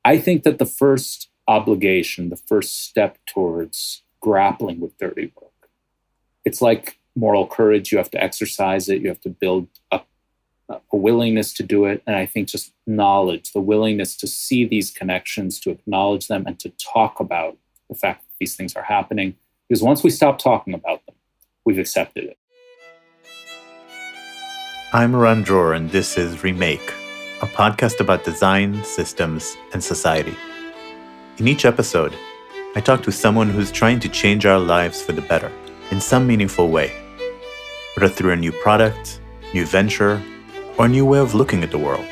I think that the first obligation, the first step towards grappling with dirty work, it's like moral courage. You have to exercise it. You have to build up a willingness to do it. And I think just knowledge, the willingness to see these connections, to acknowledge them, and to talk about the fact that these things are happening. Because once we stop talking about them, we've accepted it. I'm Ran Dror, and this is Remake, a podcast about design, systems, and society. In each episode, I talk to someone who's trying to change our lives for the better in some meaningful way, whether through a new product, new venture, or a new way of looking at the world.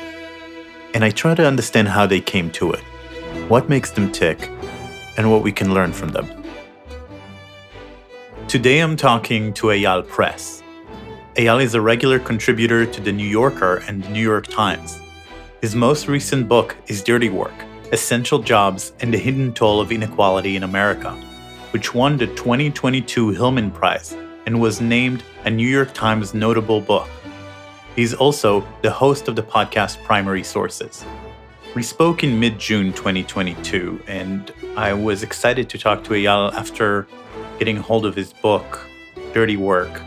And I try to understand how they came to it, what makes them tick, and what we can learn from them. Today I'm talking to Eyal Press. Eyal is a regular contributor to The New Yorker and The New York Times. His most recent book is Dirty Work: Essential Jobs and the Hidden Toll of Inequality in America, which won the 2022 Hillman Prize and was named a New York Times notable book. He's also the host of the podcast Primary Sources. We spoke in mid-June 2022, and I was excited to talk to Eyal after getting hold of his book, Dirty Work,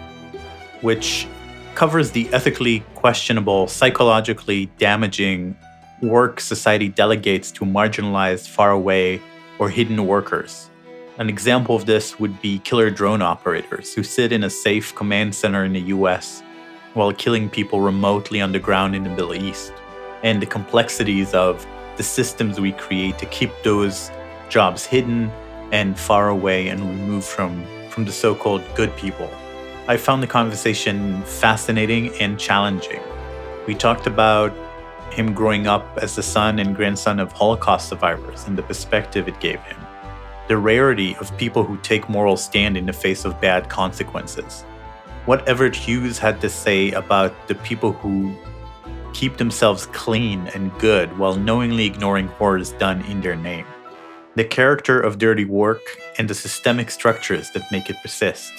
which covers the ethically questionable, psychologically damaging work society delegates to marginalized, faraway, or hidden workers. An example of this would be killer drone operators who sit in a safe command center in the US while killing people remotely underground in the Middle East, and the complexities of the systems we create to keep those jobs hidden and far away and removed from the so-called good people. I found the conversation fascinating and challenging. We talked about him growing up as the son and grandson of Holocaust survivors and the perspective it gave him, the rarity of people who take moral stand in the face of bad consequences, what Everett Hughes had to say about the people who keep themselves clean and good while knowingly ignoring horrors done in their name, the character of dirty work and the systemic structures that make it persist.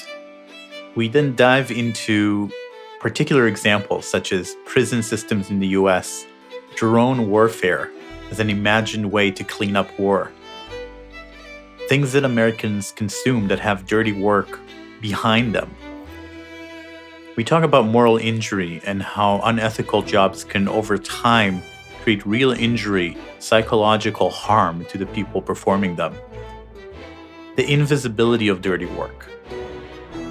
We then dive into particular examples such as prison systems in the US, drone warfare as an imagined way to clean up war, things that Americans consume that have dirty work behind them. We talk about moral injury and how unethical jobs can over time create real injury, psychological harm to the people performing them. The invisibility of dirty work.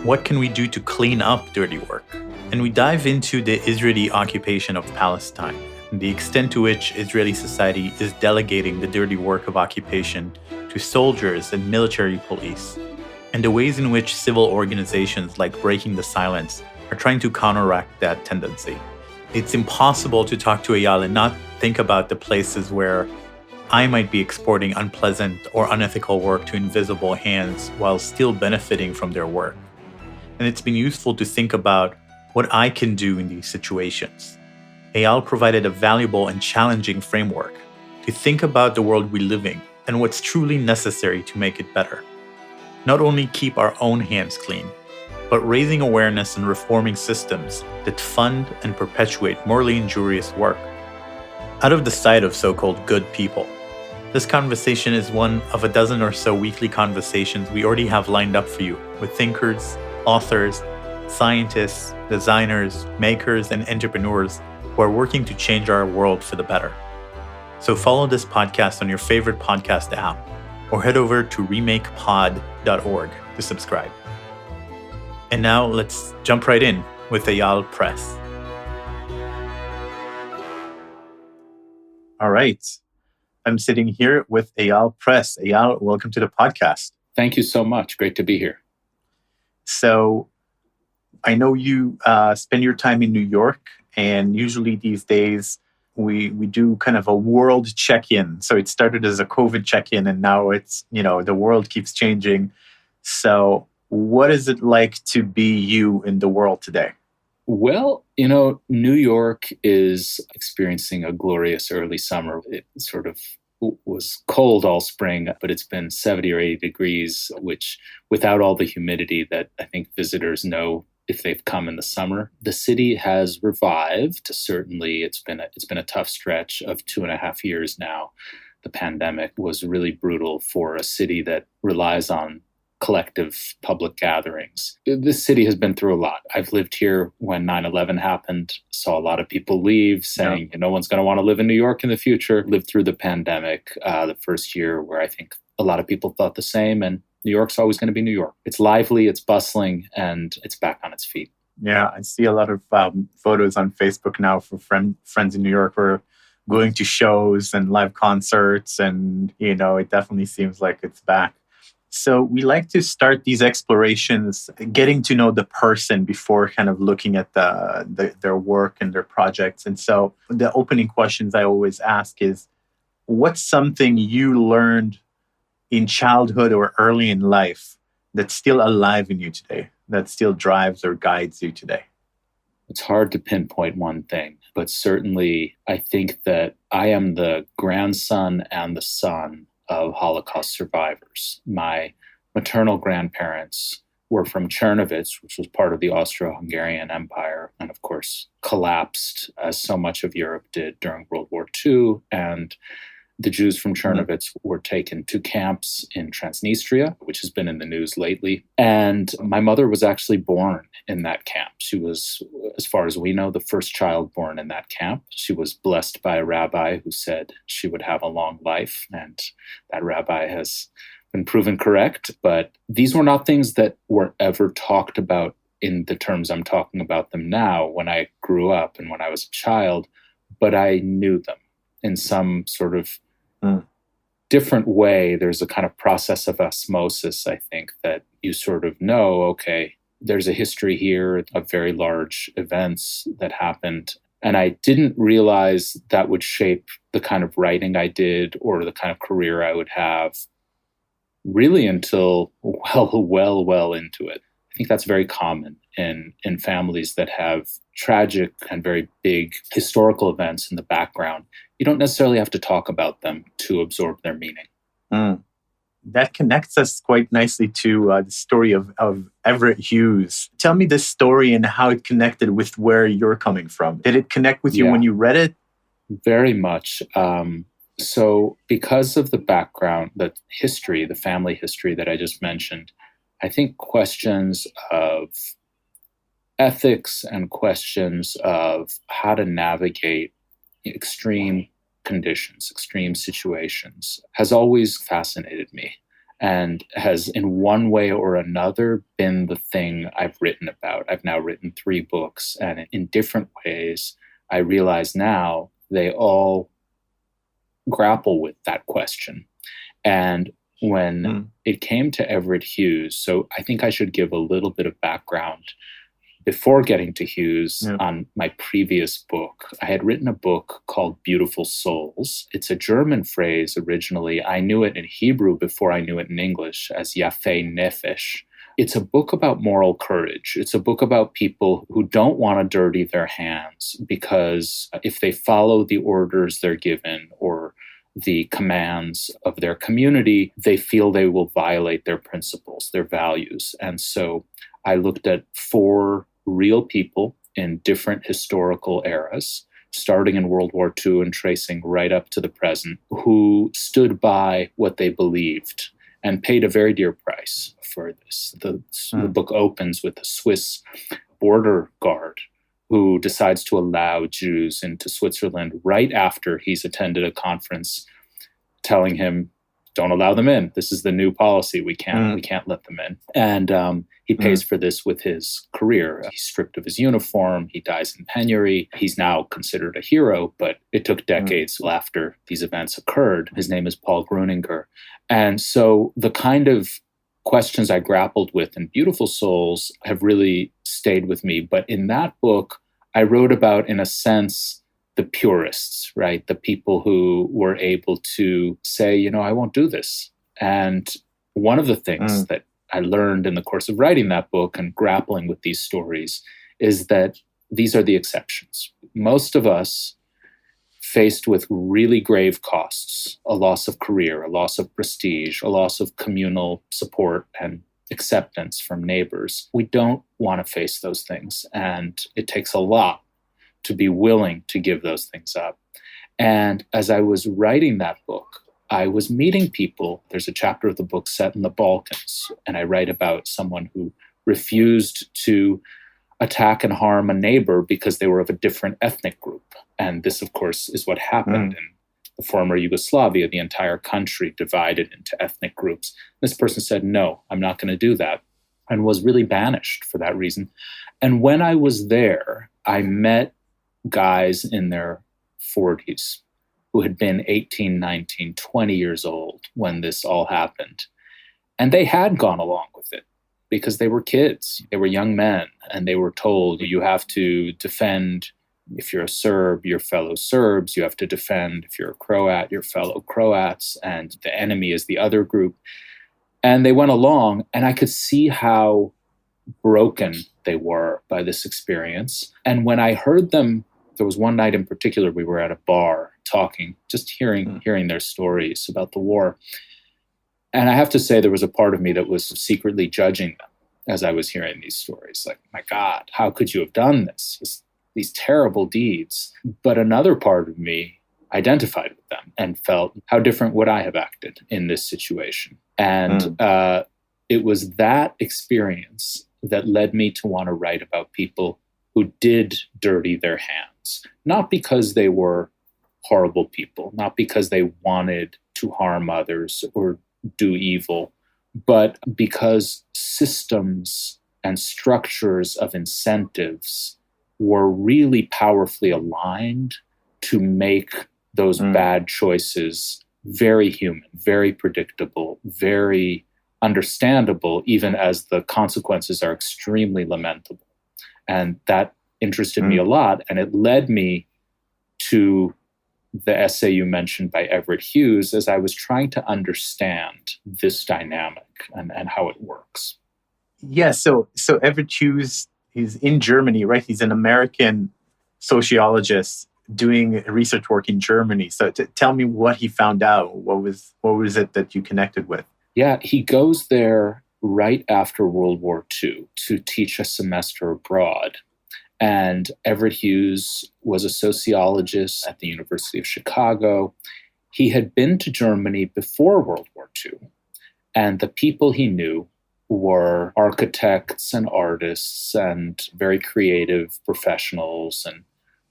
What can we do to clean up dirty work? And we dive into the Israeli occupation of Palestine and the extent to which Israeli society is delegating the dirty work of occupation to soldiers and military police, and the ways in which civil organizations like Breaking the Silence are trying to counteract that tendency. It's impossible to talk to Eyal and not think about the places where I might be exporting unpleasant or unethical work to invisible hands while still benefiting from their work. And it's been useful to think about what I can do in these situations. Eyal provided a valuable and challenging framework to think about the world we live in and what's truly necessary to make it better. Not only keep our own hands clean, but raising awareness and reforming systems that fund and perpetuate morally injurious work. Out of the sight of so-called good people, this conversation is one of a dozen or so weekly conversations we already have lined up for you with thinkers, authors, scientists, designers, makers, and entrepreneurs who are working to change our world for the better. So follow this podcast on your favorite podcast app or head over to remakepod.org to subscribe. And now let's jump right in with Eyal Press. All right. I'm sitting here with Eyal Press. Eyal, welcome to the podcast. Thank you so much. Great to be here. So I know you spend your time in New York, and usually these days we do kind of a world check-in. So it started as a COVID check-in, and now it's, the world keeps changing. So what is it like to be you in the world today? Well, New York is experiencing a glorious early summer. It sort of was cold all spring, but it's been 70 or 80 degrees, which without all the humidity that I think visitors know if they've come in the summer. The city has revived. Certainly, it's been a tough stretch of 2.5 years now. the pandemic was really brutal for a city that relies on collective public gatherings. This city has been through a lot. I've lived here when 9/11 happened, saw a lot of people leave saying, no one's going to want to live in New York in the future. Lived through the pandemic, the first year where I think a lot of people thought the same. And New York's always going to be New York. It's lively, it's bustling, and it's back on its feet. Yeah, I see a lot of photos on Facebook now for friends in New York who are going to shows and live concerts. And, it definitely seems like it's back. So we like to start these explorations getting to know the person before kind of looking at their work and their projects. And so the opening questions I always ask is, what's something you learned in childhood or early in life that's still alive in you today, that still drives or guides you today? It's hard to pinpoint one thing, but certainly I think that I am the grandson and the son of Holocaust survivors. My maternal grandparents were from Czernowitz, which was part of the Austro-Hungarian Empire, and of course collapsed as so much of Europe did during World War II. And the Jews from Czernowitz were taken to camps in Transnistria, which has been in the news lately. And my mother was actually born in that camp. She was, as far as we know, the first child born in that camp. She was blessed by a rabbi who said she would have a long life. And that rabbi has been proven correct. But these were not things that were ever talked about in the terms I'm talking about them now when I grew up and when I was a child. But I knew them in some sort of different way. There's a kind of process of osmosis, I think, that you sort of know, okay, there's a history here of very large events that happened. And I didn't realize that would shape the kind of writing I did or the kind of career I would have really until well into it. I think that's very common in families that have tragic and very big historical events in the background. You don't necessarily have to talk about them to absorb their meaning. That connects us quite nicely to the story of Everett Hughes. Tell me this story and how it connected with where you're coming from. Did it connect with you when you read it? Very much. So because of the background, the history, the family history that I just mentioned, I think questions of ethics and questions of how to navigate extreme conditions, extreme situations, has always fascinated me and has in one way or another been the thing I've written about. I've now written 3 books, and in different ways, I realize now they all grapple with that question. And when it came to Everett Hughes, so I think I should give a little bit of background before getting to Hughes on my previous book. I had written a book called Beautiful Souls. It's a German phrase originally. I knew it in Hebrew before I knew it in English as Yafei Nefesh. It's a book about moral courage. It's a book about people who don't want to dirty their hands because if they follow the orders they're given or the commands of their community, they feel they will violate their principles, their values. And so I looked at 4 real people in different historical eras, starting in World War II and tracing right up to the present, who stood by what they believed and paid a very dear price for this. The book opens with a Swiss border guard who decides to allow Jews into Switzerland right after he's attended a conference telling him, don't allow them in. This is the new policy. We can't let them in. And he pays for this with his career. He's stripped of his uniform. He dies in penury. He's now considered a hero, but it took decades after these events occurred. His name is Paul Gruninger. And so the kind of questions I grappled with in Beautiful Souls have really stayed with me. But in that book, I wrote about, in a sense, the purists, right? The people who were able to say, I won't do this. And one of the things that I learned in the course of writing that book and grappling with these stories is that these are the exceptions. Most of us, faced with really grave costs, a loss of career, a loss of prestige, a loss of communal support and acceptance from neighbors, we don't want to face those things. And it takes a lot to be willing to give those things up. And as I was writing that book, I was meeting people. There's a chapter of the book set in the Balkans, and I write about someone who refused to attack and harm a neighbor because they were of a different ethnic group. And this, of course, is what happened in the former Yugoslavia. The entire country divided into ethnic groups. This person said, no, I'm not going to do that, and was really banished for that reason. And when I was there, I met guys in their 40s who had been 18, 19, 20 years old when this all happened. And they had gone along with it because they were kids. They were young men, and they were told, you have to defend, if you're a Serb, your fellow Serbs. You have to defend, if you're a Croat, your fellow Croats, and the enemy is the other group. And they went along, and I could see how broken they were by this experience. And when I heard them, there was one night in particular, we were at a bar talking, just hearing their stories about the war. And I have to say, there was a part of me that was secretly judging them as I was hearing these stories. Like, my God, how could you have done this? These terrible deeds. But another part of me identified with them and felt, how different would I have acted in this situation? And it was that experience that led me to want to write about people who did dirty their hands, not because they were horrible people, not because they wanted to harm others or do evil, but because systems and structures of incentives were really powerfully aligned to make those bad choices very human, very predictable, very understandable, even as the consequences are extremely lamentable. And that interested me a lot. And it led me to the essay you mentioned by Everett Hughes as I was trying to understand this dynamic and how it works. Yeah, so Everett Hughes, he's in Germany, right? He's an American sociologist doing research work in Germany. So tell me what he found out. What was it that you connected with? Yeah, he goes there right after World War II to teach a semester abroad. And Everett Hughes was a sociologist at the University of Chicago. He had been to Germany before World War II. And the people he knew were architects and artists and very creative professionals and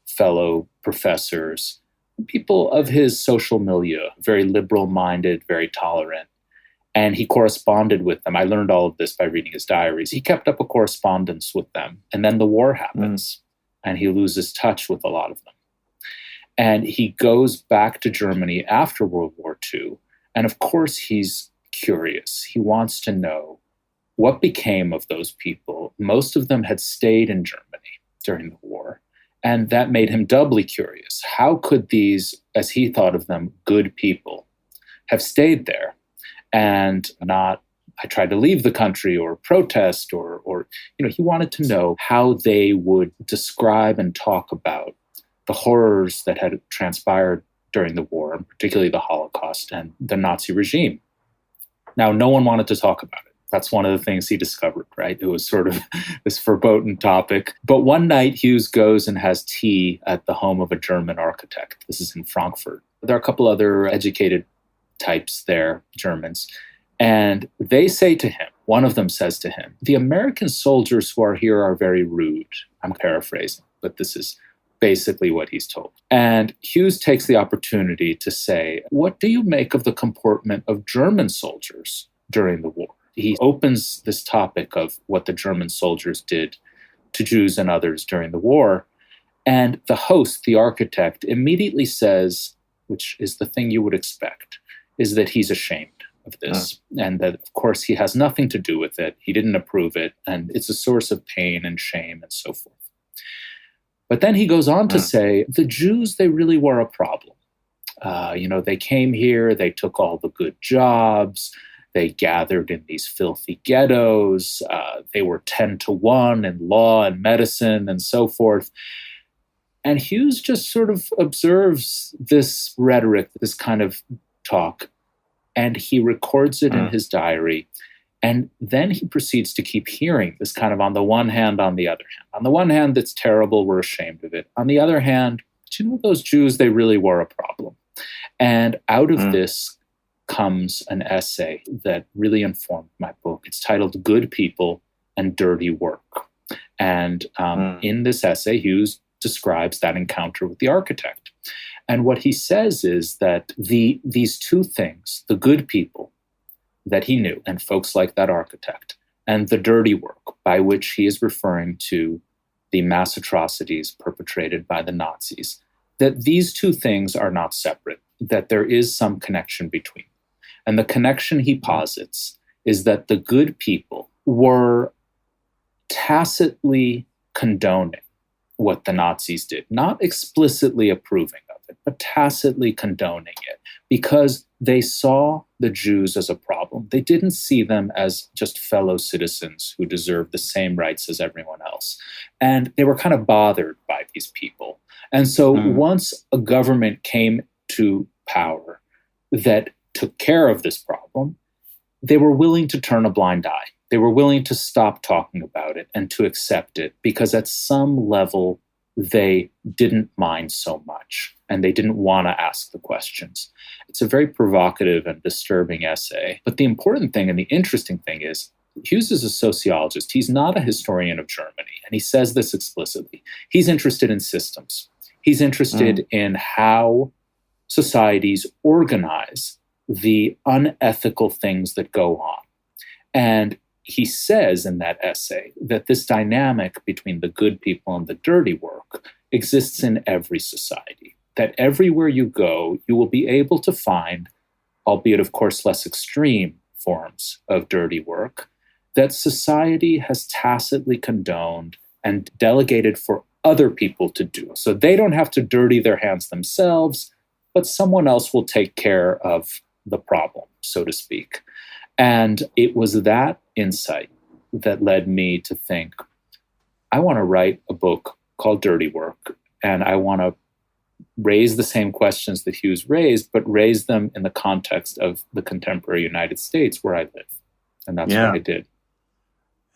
fellow professors, people of his social milieu, very liberal-minded, very tolerant. And he corresponded with them. I learned all of this by reading his diaries. He kept up a correspondence with them. And then the war happens, and he loses touch with a lot of them. And he goes back to Germany after World War II. And of course, he's curious. He wants to know what became of those people. Most of them had stayed in Germany during the war. And that made him doubly curious. How could these, as he thought of them, good people have stayed there and not, I tried to leave the country or protest or he wanted to know how they would describe and talk about the horrors that had transpired during the war, and particularly the Holocaust and the Nazi regime. Now, no one wanted to talk about it. That's one of the things he discovered, right? It was sort of this verboten topic. But one night, Hughes goes and has tea at the home of a German architect. This is in Frankfurt. There are a couple other educated types there, Germans. And they say to him, one of them says to him, the American soldiers who are here are very rude. I'm paraphrasing, but this is basically what he's told. And Hughes takes the opportunity to say, what do you make of the comportment of German soldiers during the war? He opens this topic of what the German soldiers did to Jews and others during the war. And the host, the architect, immediately says, which is the thing you would expect, is that he's ashamed of this. And that, of course, he has nothing to do with it. He didn't approve it. And it's a source of pain and shame and so forth. But then he goes on to say, the Jews, they really were a problem. They came here, they took all the good jobs, they gathered in these filthy ghettos, they were 10 to 1 in law and medicine and so forth. And Hughes just sort of observes this rhetoric, this kind of talk, and he records it in his diary. And then he proceeds to keep hearing this kind of on the one hand, on the other hand. On the one hand, it's terrible, we're ashamed of it. On the other hand, those Jews, they really were a problem. And out of this comes an essay that really informed my book. It's titled Good People and Dirty Work. And in this essay, Hughes describes that encounter with the architect. And what he says is that these two things, the good people that he knew, and folks like that architect, and the dirty work, by which he is referring to the mass atrocities perpetrated by the Nazis, that these two things are not separate, that there is some connection between. And the connection he posits is that the good people were tacitly condoning what the Nazis did, not explicitly approving of it, but tacitly condoning it, because they saw the Jews as a problem. They didn't see them as just fellow citizens who deserved the same rights as everyone else. And they were kind of bothered by these people. And so once a government came to power that took care of this problem, they were willing to turn a blind eye. They were willing to stop talking about it and to accept it, because at some level they didn't mind so much and they didn't want to ask the questions. It's a very provocative and disturbing essay. But the important thing and the interesting thing is, Hughes is a sociologist. He's not a historian of Germany. And he says this explicitly. He's interested in systems. He's interested in how societies organize the unethical things that go on. And he says in that essay that this dynamic between the good people and the dirty work exists in every society, that everywhere you go, you will be able to find, albeit of course less extreme forms of dirty work, that society has tacitly condoned and delegated for other people to do. So they don't have to dirty their hands themselves, but someone else will take care of the problem, so to speak. And it was that insight that led me to think, I want to write a book called Dirty Work, and I want to raise the same questions that Hughes raised, but raise them in the context of the contemporary United States where I live. And that's what I did.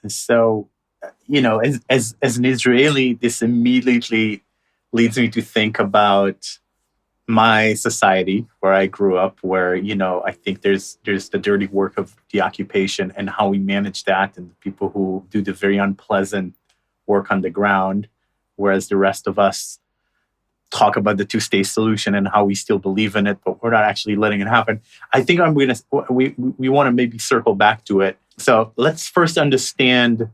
So, as an Israeli, this immediately leads me to think about my society where I grew up, where, I think there's the dirty work of the occupation and how we manage that, and the people who do the very unpleasant work on the ground, whereas the rest of us talk about the two-state solution and how we still believe in it, but we're not actually letting it happen. I think we want to maybe circle back to it. So let's first understand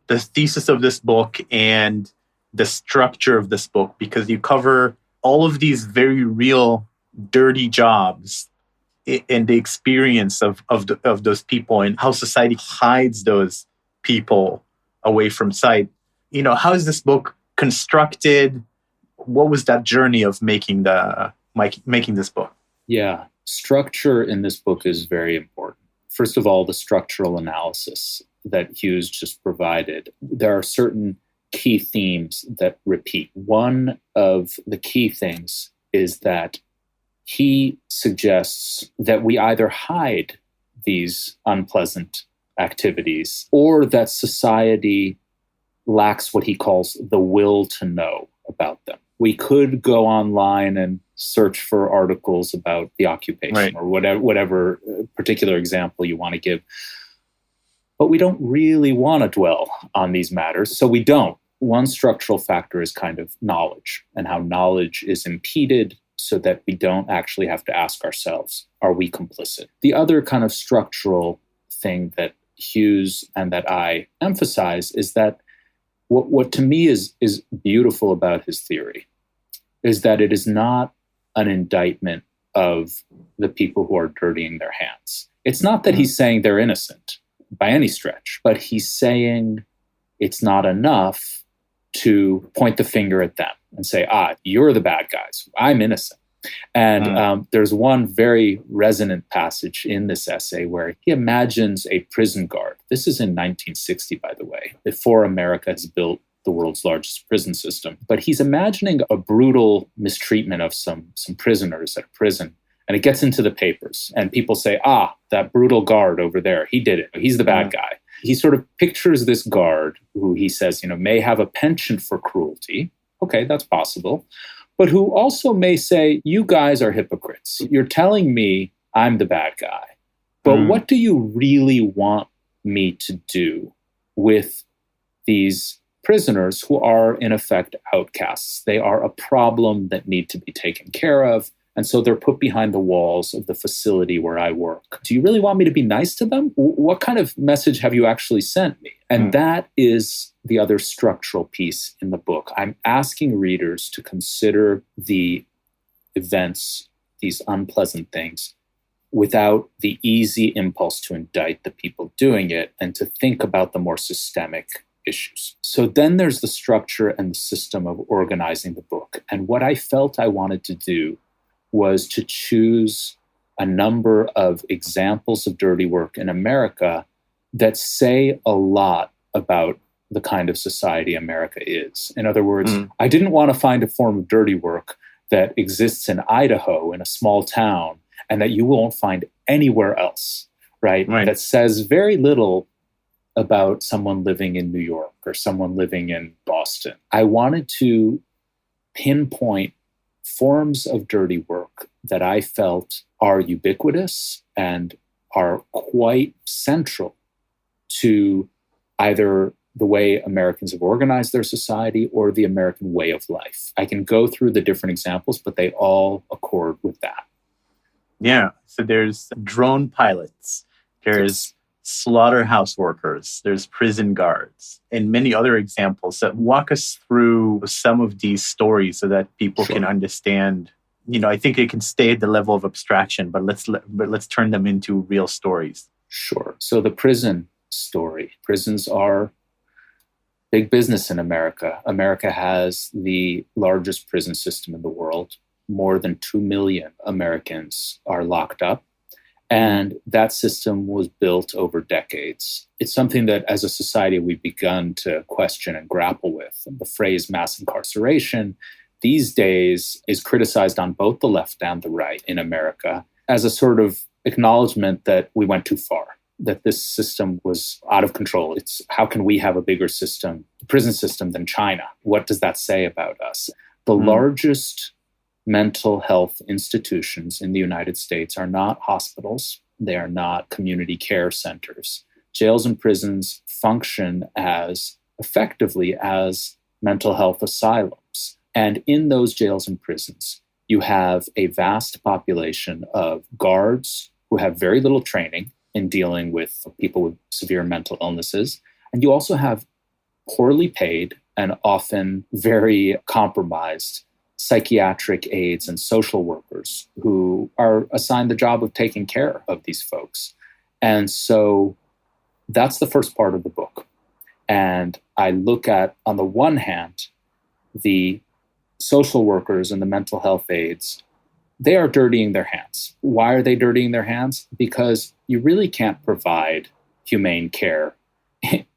the thesis of this book and the structure of this book, because you cover all of these very real dirty jobs and the experience of those people and how society hides those people away from sight. How is this book constructed? What was that journey of making this book? Yeah, structure in this book is very important. First of all, the structural analysis that Hughes just provided. There are certain key themes that repeat. One of the key things is that he suggests that we either hide these unpleasant activities or that society lacks what he calls the will to know about them. We could go online and search for articles about the occupation or whatever particular example you want to give. But we don't really want to dwell on these matters, so we don't. One structural factor is kind of knowledge, and how knowledge is impeded so that we don't actually have to ask ourselves, are we complicit? The other kind of structural thing that Hughes and that I emphasize is that what to me is beautiful about his theory is that it is not an indictment of the people who are dirtying their hands. It's not that he's saying they're innocent by any stretch, but he's saying it's not enough to point the finger at them and say, you're the bad guys, I'm innocent. And there's one very resonant passage in this essay where he imagines a prison guard. This is in 1960, by the way, before America has built the world's largest prison system. But he's imagining a brutal mistreatment of some prisoners at a prison. And it gets into the papers. And people say, that brutal guard over there, he did it. He's the bad guy. He sort of pictures this guard who he says, may have a penchant for cruelty. Okay, that's possible. But who also may say, you guys are hypocrites. You're telling me I'm the bad guy. But what do you really want me to do with these prisoners who are, in effect, outcasts? They are a problem that need to be taken care of. And so they're put behind the walls of the facility where I work. Do you really want me to be nice to them? What kind of message have you actually sent me? And that is the other structural piece in the book. I'm asking readers to consider the events, these unpleasant things, without the easy impulse to indict the people doing it and to think about the more systemic issues. So then there's the structure and the system of organizing the book. And what I felt I wanted to do was to choose a number of examples of dirty work in America that say a lot about the kind of society America is. In other words, I didn't want to find a form of dirty work that exists in Idaho, in a small town, and that you won't find anywhere else, right? That says very little about someone living in New York or someone living in Boston. I wanted to pinpoint forms of dirty work that I felt are ubiquitous and are quite central to either the way Americans have organized their society or the American way of life. I can go through the different examples, but they all accord with that. Yeah. So there's drone pilots, there's slaughterhouse workers, there's prison guards, and many other examples. That walk us through some of these stories so that people can understand. I think it can stay at the level of abstraction, but let's turn them into real stories. Sure. So the prison story. Prisons are big business in America. America has the largest prison system in the world. More than 2 million Americans are locked up. And that system was built over decades. It's something that as a society we've begun to question and grapple with. And the phrase mass incarceration these days is criticized on both the left and the right in America as a sort of acknowledgement that we went too far, that this system was out of control. It's how can we have a bigger system, prison system than China? What does that say about us? The largest mental health institutions in the United States are not hospitals. They are not community care centers. Jails and prisons function effectively as mental health asylums. And in those jails and prisons, you have a vast population of guards who have very little training in dealing with people with severe mental illnesses. And you also have poorly paid and often very compromised psychiatric aides and social workers who are assigned the job of taking care of these folks. And so that's the first part of the book. And I look at, on the one hand, the social workers and the mental health aides. They are dirtying their hands. Why are they dirtying their hands? Because you really can't provide humane care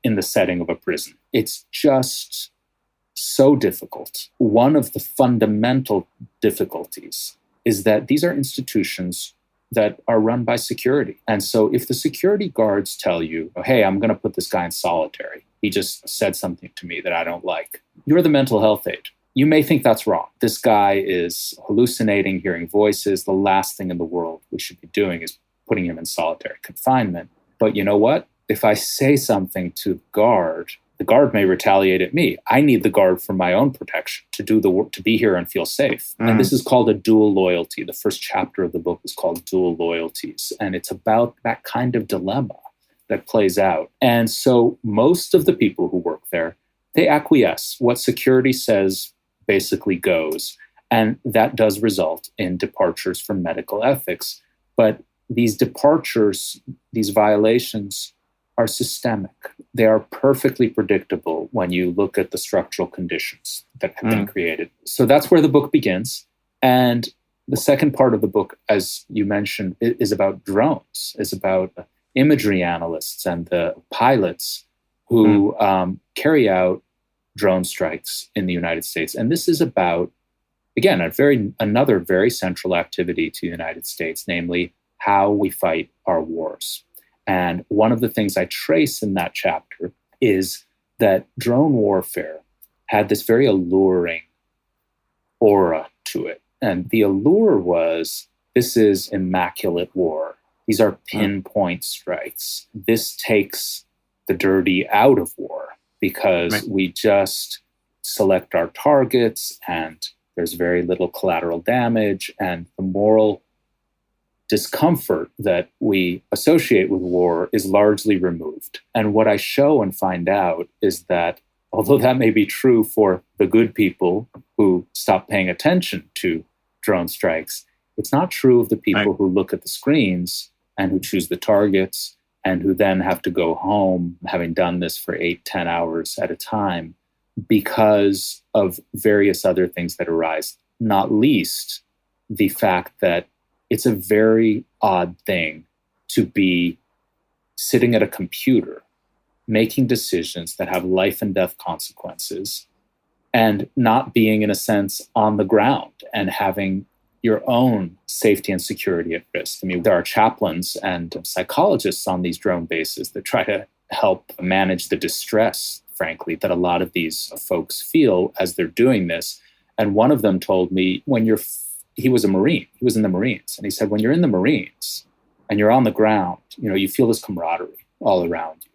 in the setting of a prison. It's just so difficult. One of the fundamental difficulties is that these are institutions that are run by security. And so if the security guards tell you, hey, I'm going to put this guy in solitary, he just said something to me that I don't like, you're the mental health aide. You may think that's wrong. This guy is hallucinating, hearing voices. The last thing in the world we should be doing is putting him in solitary confinement. But you know what? If I say something to the guard may retaliate at me. I need the guard for my own protection, to do the work, to be here and feel safe. And this is called a dual loyalty. The first chapter of the book is called Dual Loyalties. And it's about that kind of dilemma that plays out. And so most of the people who work there, they acquiesce. What security says basically goes. And that does result in departures from medical ethics. But these departures, these violations, are systemic. They are perfectly predictable when you look at the structural conditions that have been created. So that's where the book begins. And the second part of the book, as you mentioned, is about drones, is about imagery analysts and the pilots who carry out drone strikes in the United States. And this is about, again, another very central activity to the United States, namely how we fight our wars. And one of the things I trace in that chapter is that drone warfare had this very alluring aura to it. And the allure was This is immaculate war. These are pinpoint strikes. This takes the dirty out of war because we just select our targets and there's very little collateral damage, and the moral discomfort that we associate with war is largely removed. And what I show and find out is that although that may be true for the good people who stop paying attention to drone strikes, it's not true of the people who look at the screens and who choose the targets and who then have to go home having done this for 8-10 hours at a time because of various other things that arise, not least the fact that it's a very odd thing to be sitting at a computer making decisions that have life and death consequences and not being, in a sense, on the ground and having your own safety and security at risk. I mean, there are chaplains and psychologists on these drone bases that try to help manage the distress, frankly, that a lot of these folks feel as they're doing this. And one of them told me he was a Marine, he was in the Marines. And he said, when you're in the Marines and you're on the ground, you feel this camaraderie all around you.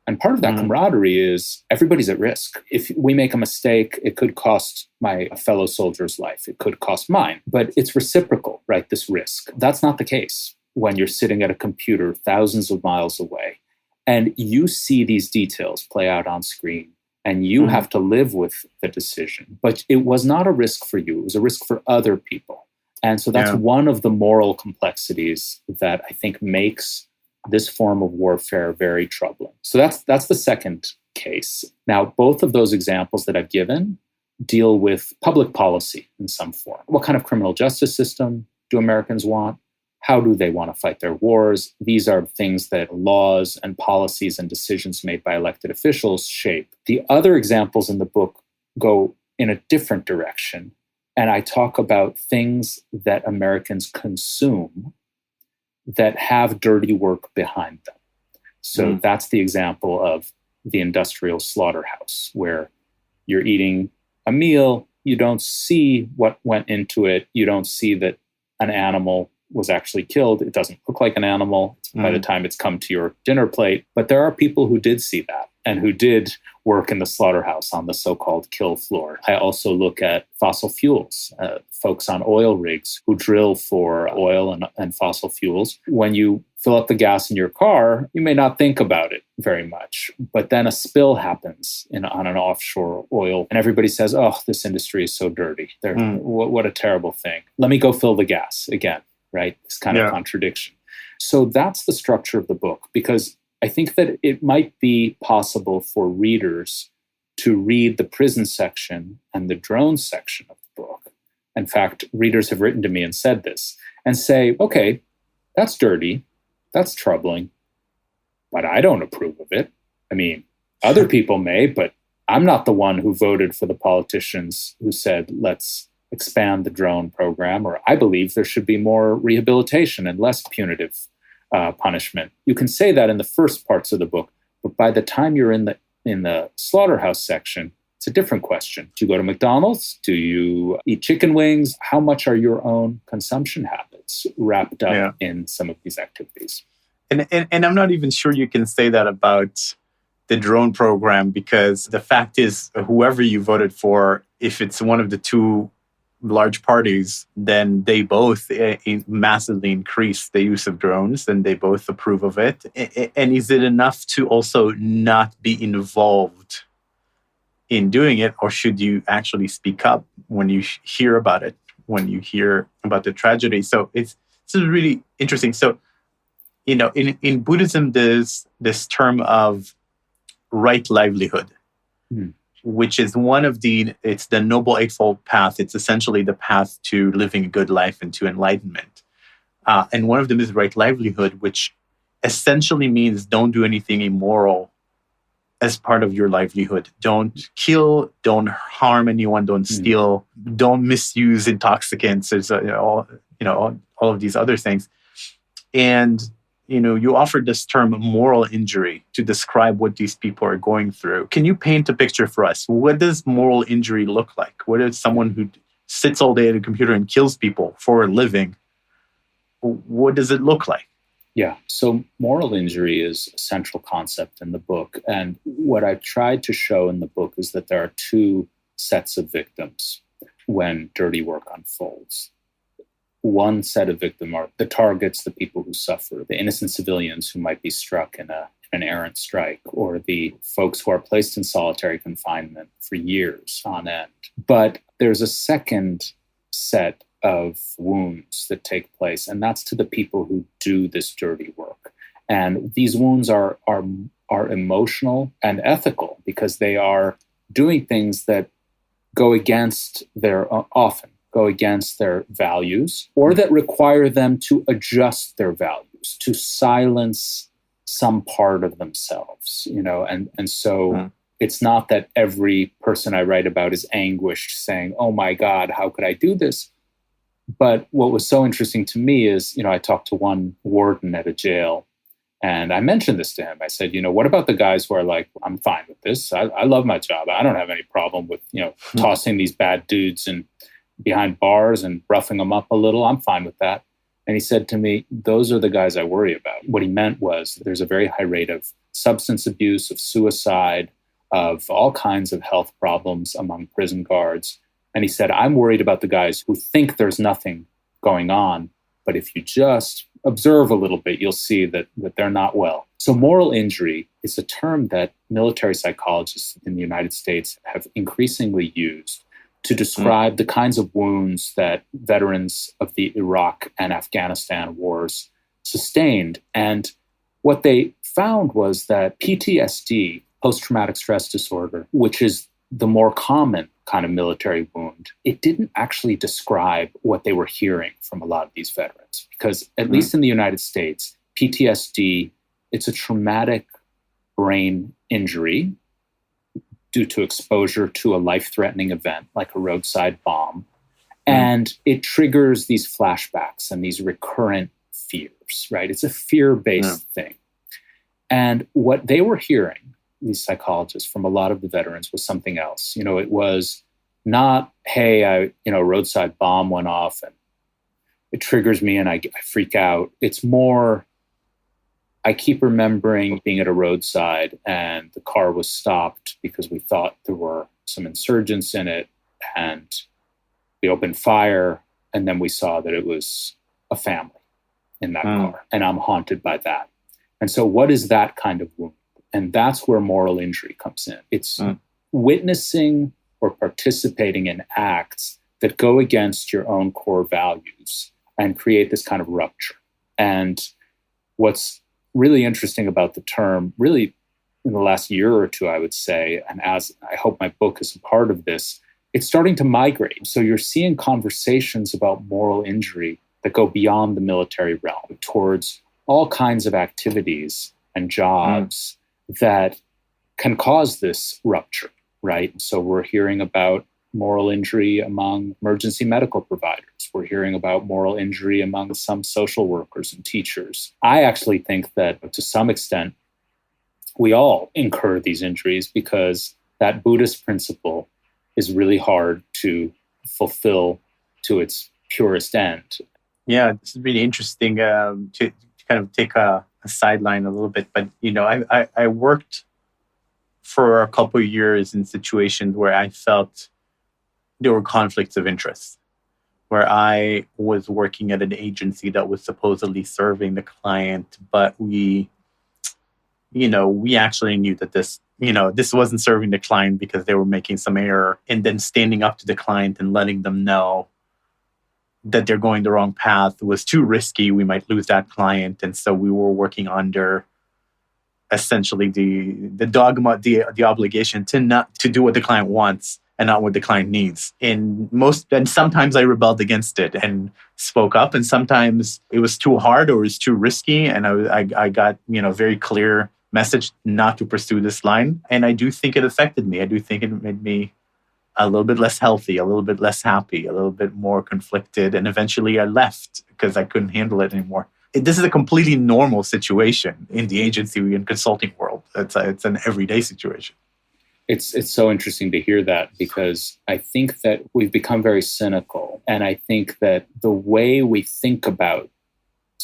And part of that camaraderie is everybody's at risk. If we make a mistake, it could cost my fellow soldier's life. It could cost mine. But it's reciprocal, right, this risk. That's not the case when you're sitting at a computer thousands of miles away. And you see these details play out on screen. And you have to live with the decision. But it was not a risk for you. It was a risk for other people. And so that's one of the moral complexities that I think makes this form of warfare very troubling. So that's the second case. Now, both of those examples that I've given deal with public policy in some form. What kind of criminal justice system do Americans want? How do they want to fight their wars? These are things that laws and policies and decisions made by elected officials shape. The other examples in the book go in a different direction. And I talk about things that Americans consume that have dirty work behind them. So that's the example of the industrial slaughterhouse, where you're eating a meal, you don't see what went into it, you don't see that an animal was actually killed. It doesn't look like an animal by the time it's come to your dinner plate. But there are people who did see that and who did work in the slaughterhouse on the so-called kill floor. I also look at fossil fuels, folks on oil rigs who drill for oil and fossil fuels. When you fill up the gas in your car, you may not think about it very much. But then a spill happens on an offshore oil, and everybody says, oh, this industry is so dirty. What a terrible thing. Let me go fill the gas again, right? This kind of contradiction. So that's the structure of the book, because I think that it might be possible for readers to read the prison section and the drone section of the book. In fact, readers have written to me and said this, and say, okay, that's dirty, that's troubling, but I don't approve of it. I mean, other people may, but I'm not the one who voted for the politicians who said, let's expand the drone program, or I believe there should be more rehabilitation and less punitive punishment. You can say that in the first parts of the book, but by the time you're in the slaughterhouse section, it's a different question. Do you go to McDonald's? Do you eat chicken wings? How much are your own consumption habits wrapped up in some of these activities? And I'm not even sure you can say that about the drone program, because the fact is, whoever you voted for, if it's one of the two large parties, then they both massively increase the use of drones and they both approve of it. And is it enough to also not be involved in doing it, or should you actually speak up when you hear about it, when you hear about the tragedy? So it's really interesting. So, in Buddhism, there's this term of right livelihood. Which is it's the Noble Eightfold Path. It's essentially the path to living a good life and to enlightenment. And one of them is right livelihood, which essentially means don't do anything immoral as part of your livelihood. Don't kill, don't harm anyone, don't steal, don't misuse intoxicants. There's all of these other things. And you offered this term moral injury to describe what these people are going through. Can you paint a picture for us? What does moral injury look like? What is someone who sits all day at a computer and kills people for a living? What does it look like? Yeah. So moral injury is a central concept in the book. And what I've tried to show in the book is that there are two sets of victims when dirty work unfolds. One set of victims are the targets, the people who suffer, the innocent civilians who might be struck in an errant strike, or the folks who are placed in solitary confinement for years on end. But there's a second set of wounds that take place, and that's to the people who do this dirty work. And these wounds are emotional and ethical because they are doing things that go against often go against their values, or that require them to adjust their values, to silence some part of themselves, and so it's not that every person I write about is anguished saying, oh my God, how could I do this? But what was so interesting to me is, I talked to one warden at a jail, and I mentioned this to him. I said, what about the guys who are like, I'm fine with this. I love my job. I don't have any problem with, tossing these bad dudes and behind bars and roughing them up a little. I'm fine with that. And he said to me, those are the guys I worry about. What he meant was there's a very high rate of substance abuse, of suicide, of all kinds of health problems among prison guards. And he said, I'm worried about the guys who think there's nothing going on. But if you just observe a little bit, you'll see that they're not well. So moral injury is a term that military psychologists in the United States have increasingly used to describe the kinds of wounds that veterans of the Iraq and Afghanistan wars sustained. And what they found was that PTSD, post-traumatic stress disorder, which is the more common kind of military wound, it didn't actually describe what they were hearing from a lot of these veterans. Because at least in the United States, PTSD, it's a traumatic brain injury due to exposure to a life-threatening event like a roadside bomb. And it triggers these flashbacks and these recurrent fears, right? It's a fear-based thing. And what they were hearing, these psychologists, from a lot of the veterans was something else. It was not, hey, roadside bomb went off and it triggers me and I freak out. It's more, I keep remembering being at a roadside and the car was stopped because we thought there were some insurgents in it, and we opened fire, and then we saw that it was a family in that car, and I'm haunted by that. And so what is that kind of wound? And that's where moral injury comes in. It's witnessing or participating in acts that go against your own core values and create this kind of rupture. And what's really interesting about the term, really in the last year or two, I would say, and as I hope my book is a part of this, it's starting to migrate. So you're seeing conversations about moral injury that go beyond the military realm towards all kinds of activities and jobs that can cause this rupture, right? So we're hearing about moral injury among emergency medical providers. We're hearing about moral injury among some social workers and teachers. I actually think that to some extent, we all incur these injuries because that Buddhist principle is really hard to fulfill to its purest end. Yeah, this is really interesting to kind of take a sideline a little bit. But, I worked for a couple of years in situations where I felt there were conflicts of interest, where I was working at an agency that was supposedly serving the client, but we actually knew that this wasn't serving the client because they were making some error, and then standing up to the client and letting them know that they're going the wrong path was too risky. We might lose that client. And so we were working under essentially the dogma, the obligation to do what the client wants and not what the client needs. And sometimes I rebelled against it and spoke up, and sometimes it was too hard or it was too risky. And I got, very clear message not to pursue this line. And I do think it affected me. I do think it made me a little bit less healthy, a little bit less happy, a little bit more conflicted. And eventually I left because I couldn't handle it anymore. This is a completely normal situation in the agency and consulting world. It's an everyday situation. It's so interesting to hear that, because I think that we've become very cynical. And I think that the way we think about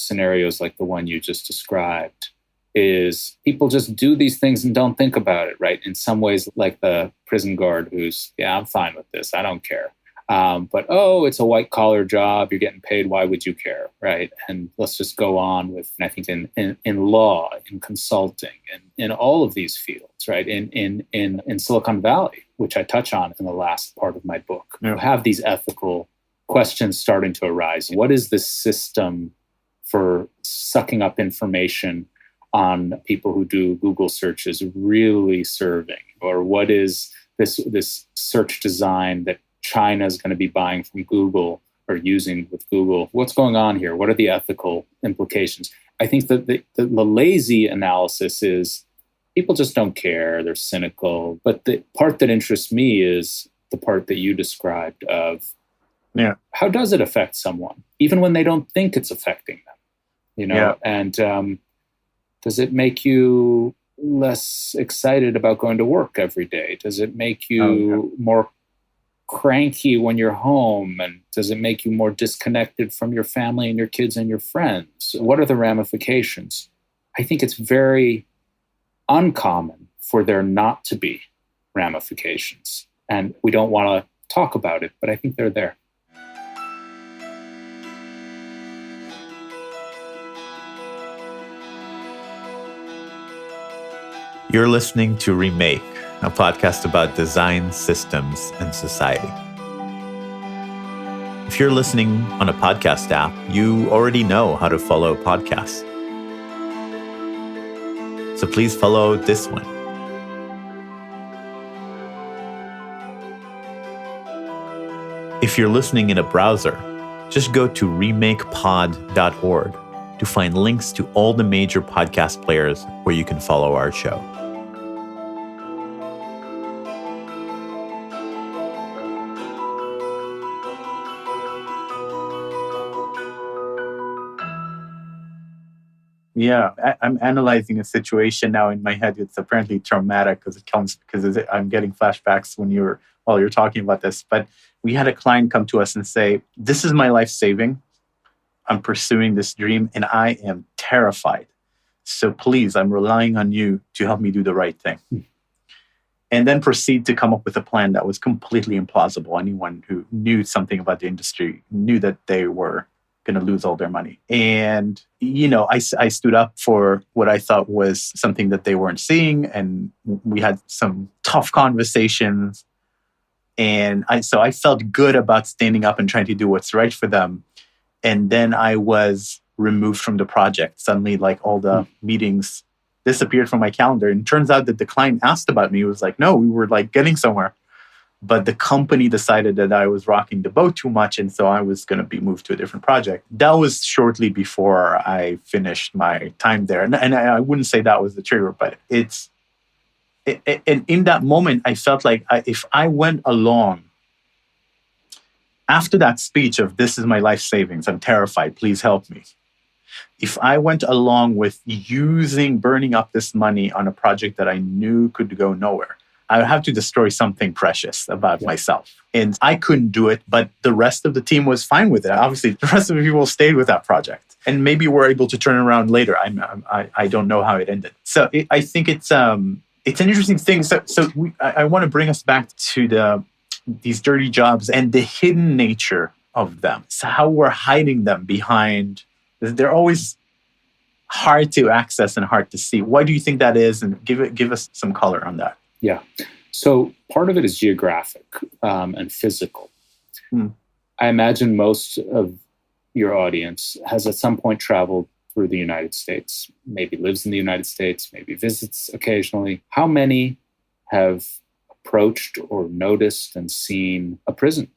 scenarios like the one you just described is people just do these things and don't think about it, right? In some ways, like the prison guard who's, yeah, I'm fine with this. I don't care. But, it's a white collar job. You're getting paid. Why would you care, right? And let's just go on with, I think in law, in consulting, and in all of these fields, right? In Silicon Valley, which I touch on in the last part of my book, you have these ethical questions starting to arise. What is the system for sucking up information on people who do Google searches really serving? Or what is this search design that China is going to be buying from Google or using with Google? What's going on here? What are the ethical implications? I think that the lazy analysis is people just don't care. They're cynical. But the part that interests me is the part that you described of how does it affect someone, even when they don't think it's affecting them? And does it make you less excited about going to work every day? Does it make you more cranky when you're home? And does it make you more disconnected from your family and your kids and your friends? What are the ramifications? I think it's very uncommon for there not to be ramifications. And we don't want to talk about it, but I think they're there. You're listening to Remake, a podcast about design, systems, and society. If you're listening on a podcast app, you already know how to follow podcasts. So please follow this one. If you're listening in a browser, just go to remakepod.org to find links to all the major podcast players where you can follow our show. Yeah, I'm analyzing a situation now in my head. It's apparently traumatic because I'm getting flashbacks while you're talking about this. But we had a client come to us and say, "This is my life saving. I'm pursuing this dream and I am terrified. So please, I'm relying on you to help me do the right thing." And then proceed to come up with a plan that was completely implausible. Anyone who knew something about the industry knew that they were going to lose all their money. And, I stood up for what I thought was something that they weren't seeing. And we had some tough conversations. And I felt good about standing up and trying to do what's right for them. And then I was removed from the project. Suddenly, all the meetings disappeared from my calendar. And it turns out that the client asked about me. It was like, no, we were getting somewhere. But the company decided that I was rocking the boat too much, and so I was going to be moved to a different project. That was shortly before I finished my time there. And I wouldn't say that was the trigger, but and in that moment, I felt like if I went along, after that speech of "this is my life savings, I'm terrified, please help me," if I went along with burning up this money on a project that I knew could go nowhere, I would have to destroy something precious about myself. And I couldn't do it, but the rest of the team was fine with it. Obviously, the rest of the people stayed with that project. And maybe we're able to turn it around later. I don't know how it ended. So I think it's an interesting thing. I want to bring us back to these dirty jobs and the hidden nature of them. So how we're hiding them behind. They're always hard to access and hard to see. Why do you think that is? And give us some color on that. Yeah. So part of it is geographic and physical. I imagine most of your audience has at some point traveled through the United States, maybe lives in the United States, maybe visits occasionally. How many have approached or noticed and seen a prison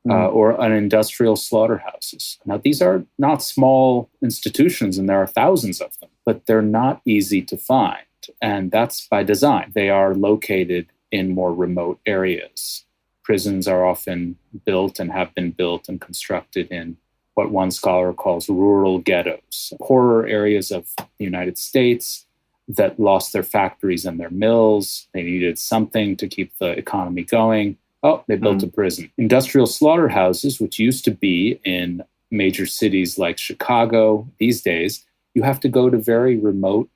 or an industrial slaughterhouses? Now, these are not small institutions, and there are thousands of them, but they're not easy to find. And that's by design. They are located in more remote areas. Prisons are often built and have been built and constructed in what one scholar calls rural ghettos, poorer areas of the United States that lost their factories and their mills. They needed something to keep the economy going. Oh, they built a prison. Industrial slaughterhouses, which used to be in major cities like Chicago these days, you have to go to very remote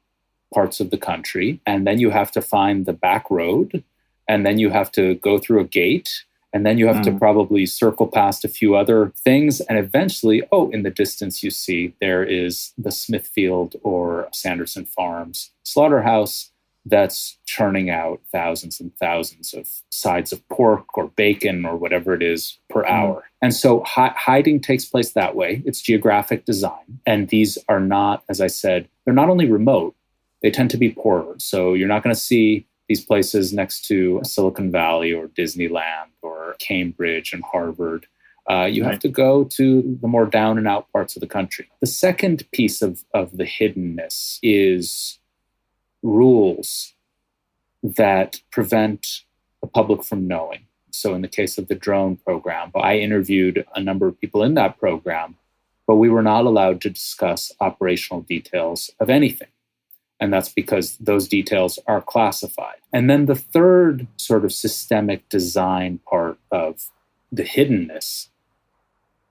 parts of the country, and then you have to find the back road, and then you have to go through a gate, and then you have to probably circle past a few other things. And eventually, in the distance you see there is the Smithfield or Sanderson Farms slaughterhouse that's churning out thousands and thousands of sides of pork or bacon or whatever it is per hour. And so hiding takes place that way. It's geographic design. And these are not, as I said, they're not only remote, they tend to be poorer. So you're not going to see these places next to Silicon Valley or Disneyland or Cambridge and Harvard. You have to go to the more down and out parts of the country. The second piece of the hiddenness is rules that prevent the public from knowing. So in the case of the drone program, I interviewed a number of people in that program, but we were not allowed to discuss operational details of anything. And that's because those details are classified. And then the third sort of systemic design part of the hiddenness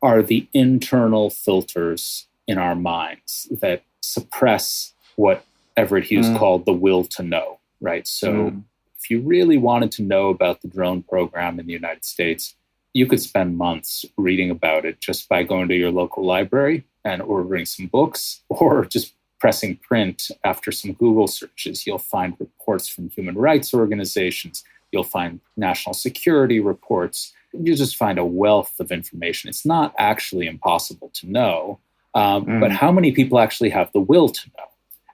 are the internal filters in our minds that suppress what Everett Hughes called the will to know, right? So if you really wanted to know about the drone program in the United States, you could spend months reading about it just by going to your local library and ordering some books, or just pressing print after some Google searches. You'll find reports from human rights organizations. You'll find national security reports. You just find a wealth of information. It's not actually impossible to know, but how many people actually have the will to know?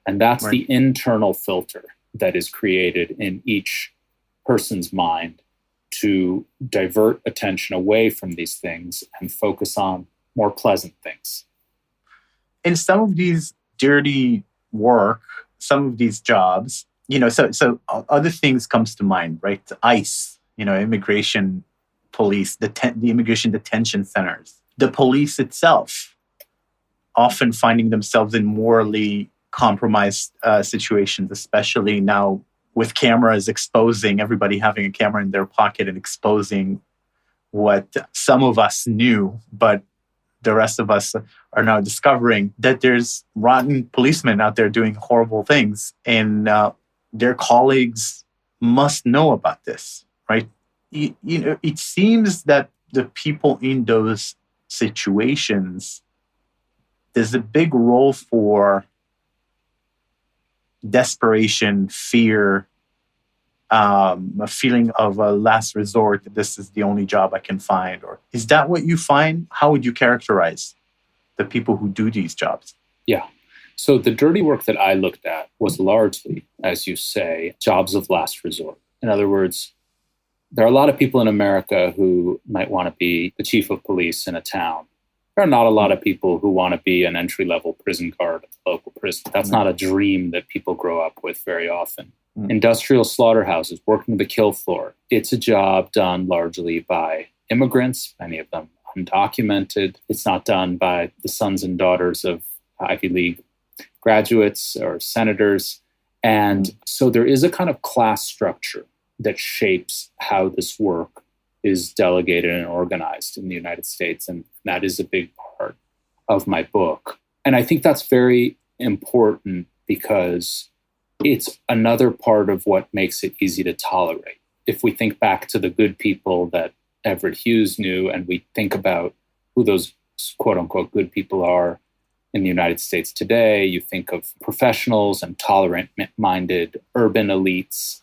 And that's the internal filter that is created in each person's mind to divert attention away from these things and focus on more pleasant things. In some of these dirty work, some of these jobs, so other things comes to mind, right? ICE, immigration police, the immigration detention centers, the police itself, often finding themselves in morally compromised situations, especially now with cameras exposing, everybody having a camera in their pocket and exposing what some of us knew, but the rest of us are now discovering that there's rotten policemen out there doing horrible things, and their colleagues must know about this, right? It seems that the people in those situations, there's a big role for desperation, fear, a feeling of a last resort. This is the only job I can find. Or is that what you find? How would you characterize the people who do these jobs? Yeah. So the dirty work that I looked at was largely, as you say, jobs of last resort. In other words, there are a lot of people in America who might want to be the chief of police in a town. There are not a lot of people who want to be an entry-level prison guard at the local prison. That's not a dream that people grow up with very often. Industrial slaughterhouses, working the kill floor. It's a job done largely by immigrants, many of them undocumented. It's not done by the sons and daughters of Ivy League graduates or senators. And so there is a kind of class structure that shapes how this work is delegated and organized in the United States. And that is a big part of my book. And I think that's very important because it's another part of what makes it easy to tolerate. If we think back to the good people that Everett Hughes knew, and we think about who those quote unquote good people are in the United States today, you think of professionals and tolerant-minded urban elites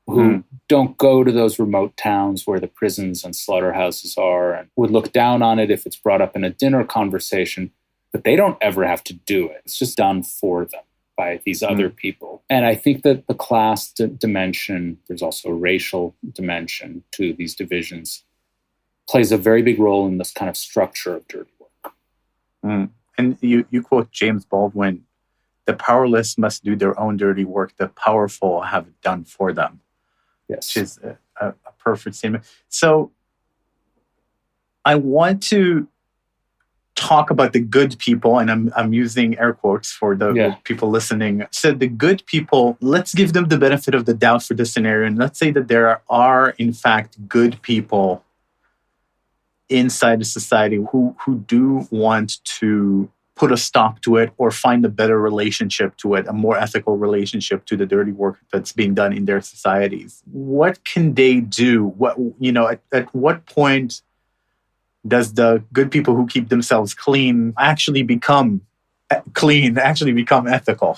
who don't go to those remote towns where the prisons and slaughterhouses are, and would look down on it if it's brought up in a dinner conversation, but they don't ever have to do it. It's just done for them by these other people. And I think that the class dimension, there's also a racial dimension to these divisions, plays a very big role in this kind of structure of dirty work. And you quote James Baldwin, "The powerless must do their own dirty work. The powerful have it done for them." Yes. Which is a perfect statement. So I want to talk about the good people, and I'm using air quotes for the people listening. So the good people, let's give them the benefit of the doubt for this scenario. And let's say that there are, in fact, good people inside the society who do want to put a stop to it or find a better relationship to it, a more ethical relationship to the dirty work that's being done in their societies. What can they do? At what point does the good people who keep themselves clean actually become ethical?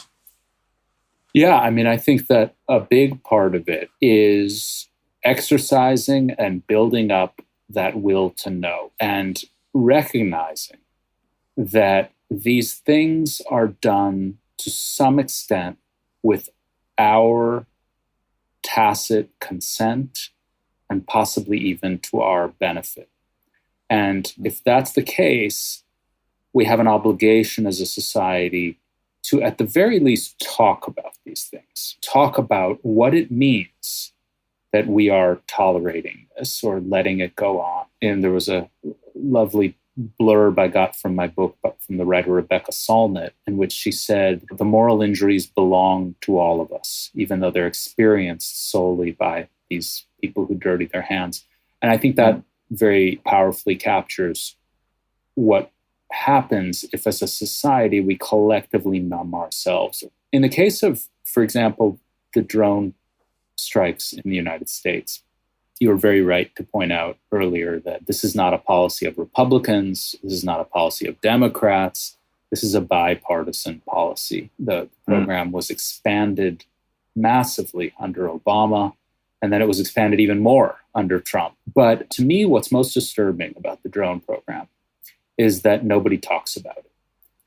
Yeah, I mean, I think that a big part of it is exercising and building up that will to know and recognizing that these things are done to some extent with our tacit consent and possibly even to our benefit. And if that's the case, we have an obligation as a society to, at the very least, talk about these things, talk about what it means that we are tolerating this or letting it go on. And there was a lovely blurb I got from my book, from the writer Rebecca Solnit, in which she said, the moral injuries belong to all of us, even though they're experienced solely by these people who dirty their hands. And I think that very powerfully captures what happens if, as a society, we collectively numb ourselves. In the case of, for example, the drone strikes in the United States, you were very right to point out earlier that this is not a policy of Republicans. This is not a policy of Democrats. This is a bipartisan policy. The program was expanded massively under Obama, and then it was expanded even more under Trump. But to me, what's most disturbing about the drone program is that nobody talks about it.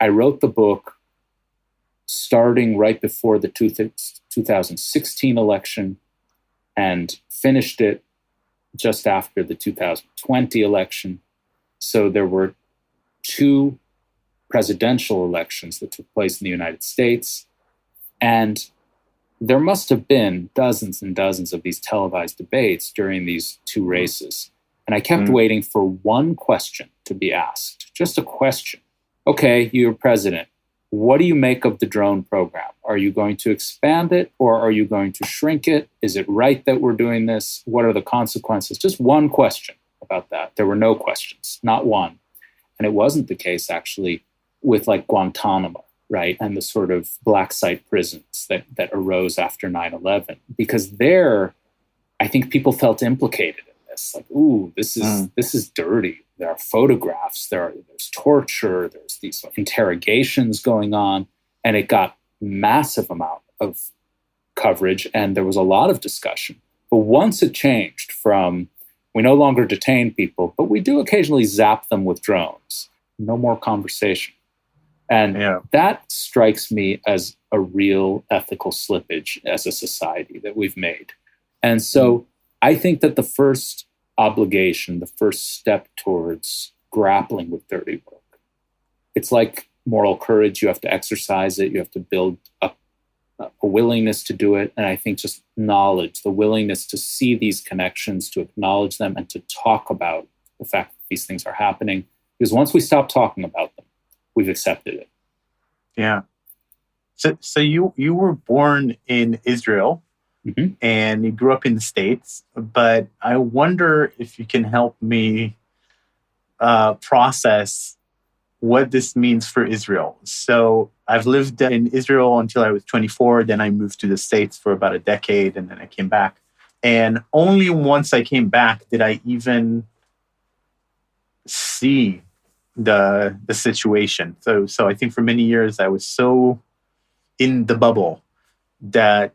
I wrote the book starting right before the 2016 election and finished it just after the 2020 election. So there were 2 presidential elections that took place in the United States. And there must have been dozens and dozens of these televised debates during these 2 races. And I kept waiting for one question to be asked, just a question. Okay, you're president. What do you make of the drone program? Are you going to expand it or are you going to shrink it? Is it right that we're doing this? What are the consequences? Just one question about that. There were no questions, not one. And it wasn't the case, actually, with like Guantanamo, right? And the sort of black site prisons that arose after 9/11. Because there, I think people felt implicated in this. Like, ooh, this is dirty. There are photographs, there's torture, there's these interrogations going on, and it got massive amount of coverage, and there was a lot of discussion. But once it changed from, we no longer detain people, but we do occasionally zap them with drones, no more conversation. And that strikes me as a real ethical slippage as a society that we've made. And so I think that the first obligation, the first step towards grappling with dirty work, it's like moral courage. You have to exercise it. You have to build up a willingness to do it. And I think just knowledge, the willingness to see these connections, to acknowledge them, and to talk about the fact that these things are happening. Because once we stop talking about them, we've accepted it. Yeah. So you were born in Israel. And you grew up in the States, but I wonder if you can help me process what this means for Israel. So I've lived in Israel until I was 24. Then I moved to the States for about a decade, and then I came back. And only once I came back did I even see the situation. So I think for many years I was so in the bubble that,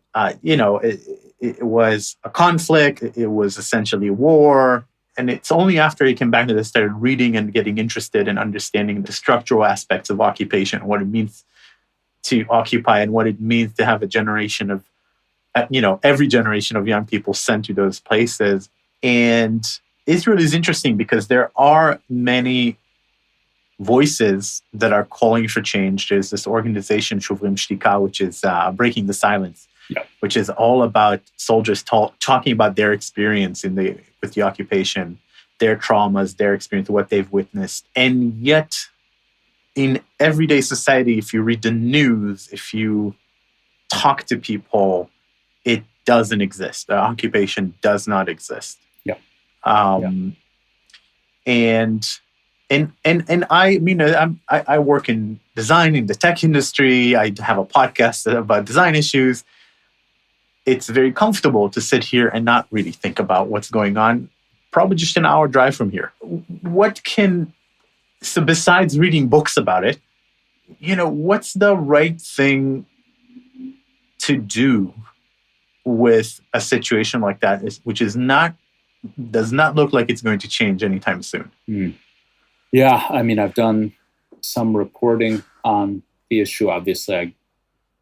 it was a conflict. It was essentially war. And it's only after I came back that I started reading and getting interested in understanding the structural aspects of occupation, what it means to occupy and what it means to have a generation of, every generation of young people sent to those places. And Israel is interesting because there are many voices that are calling for change. There's this organization, Shuvrim Shtika, which is Breaking the Silence, which is all about soldiers talking about their experience with the occupation, their traumas, their experience, what they've witnessed. And yet, in everyday society, if you read the news, if you talk to people, it doesn't exist. The occupation does not exist. And I mean, I work in design in the tech industry. I have a podcast about design issues. It's very comfortable to sit here and not really think about what's going on. Probably just an hour drive from here. So besides reading books about it, what's the right thing to do with a situation like that, which does not look like it's going to change anytime soon? Yeah, I mean, I've done some reporting on the issue. Obviously, I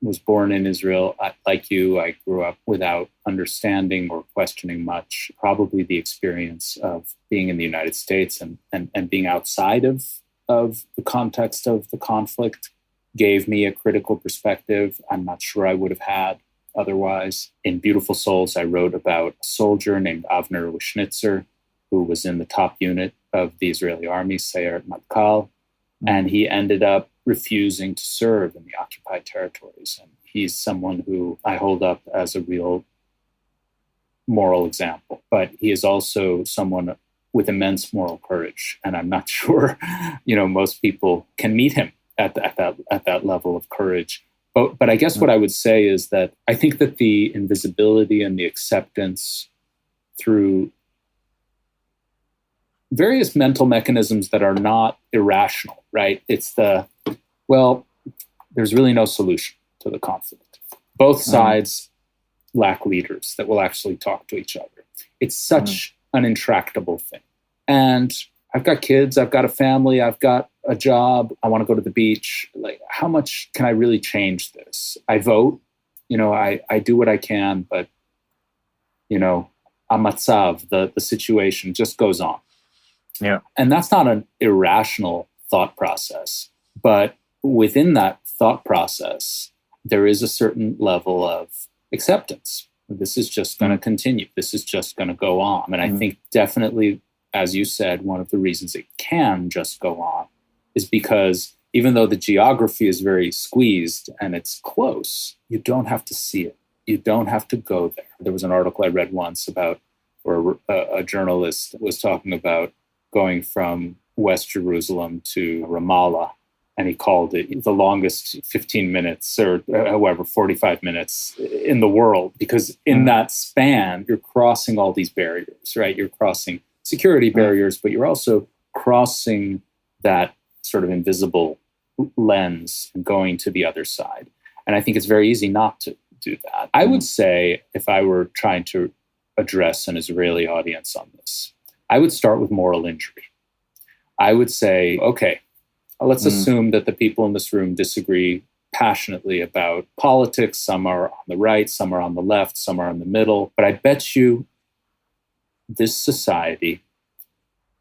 was born in Israel. Like you, I grew up without understanding or questioning much. Probably the experience of being in the United States and being outside of the context of the conflict gave me a critical perspective I'm not sure I would have had otherwise. In Beautiful Souls, I wrote about a soldier named Avner Wishnitzer, who was in the top unit of the Israeli army, Sayeret Matkal, and he ended up refusing to serve in the occupied territories. And he's someone who I hold up as a real moral example. But he is also someone with immense moral courage, and I'm not sure, most people can meet him at that level of courage. But I guess what I would say is that I think that the invisibility and the acceptance through various mental mechanisms that are not irrational, right? It's there's really no solution to the conflict. Both sides lack leaders that will actually talk to each other. It's such an intractable thing. And I've got kids, I've got a family, I've got a job, I want to go to the beach. Like, how much can I really change this? I vote, I do what I can, but, amatzav, the situation just goes on. Yeah. And that's not an irrational thought process. But within that thought process, there is a certain level of acceptance. This is just going to continue. This is just going to go on. And I think definitely, as you said, one of the reasons it can just go on is because even though the geography is very squeezed and it's close, you don't have to see it. You don't have to go there. There was an article I read once about where a journalist was talking about going from West Jerusalem to Ramallah, and he called it the longest 15 minutes or however, 45 minutes in the world, because in that span, you're crossing all these barriers, right? You're crossing security barriers, but you're also crossing that sort of invisible lens and going to the other side. And I think it's very easy not to do that. I would say, if I were trying to address an Israeli audience on this, I would start with moral injury. I would say, okay, let's assume that the people in this room disagree passionately about politics. Some are on the right, some are on the left, some are in the middle. But I bet you this society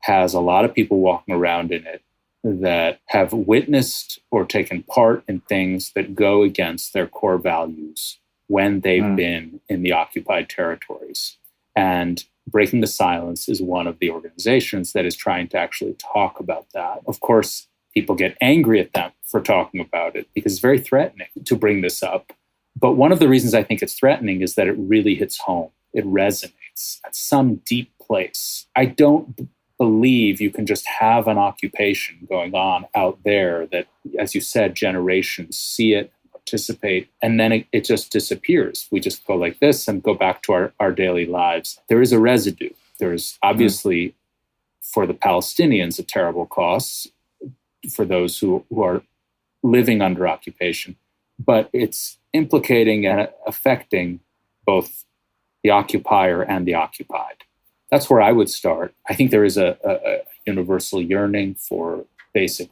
has a lot of people walking around in it that have witnessed or taken part in things that go against their core values when they've been in the occupied territories. And Breaking the Silence is one of the organizations that is trying to actually talk about that. Of course, people get angry at them for talking about it because it's very threatening to bring this up. But one of the reasons I think it's threatening is that it really hits home. It resonates at some deep place. I don't believe you can just have an occupation going on out there that, as you said, generations see it, participate, and then it just disappears. We just go like this and go back to our daily lives. There is a residue. There is obviously, for the Palestinians, a terrible cost for those who are living under occupation, but it's implicating and affecting both the occupier and the occupied. That's where I would start. I think there is a universal yearning for basic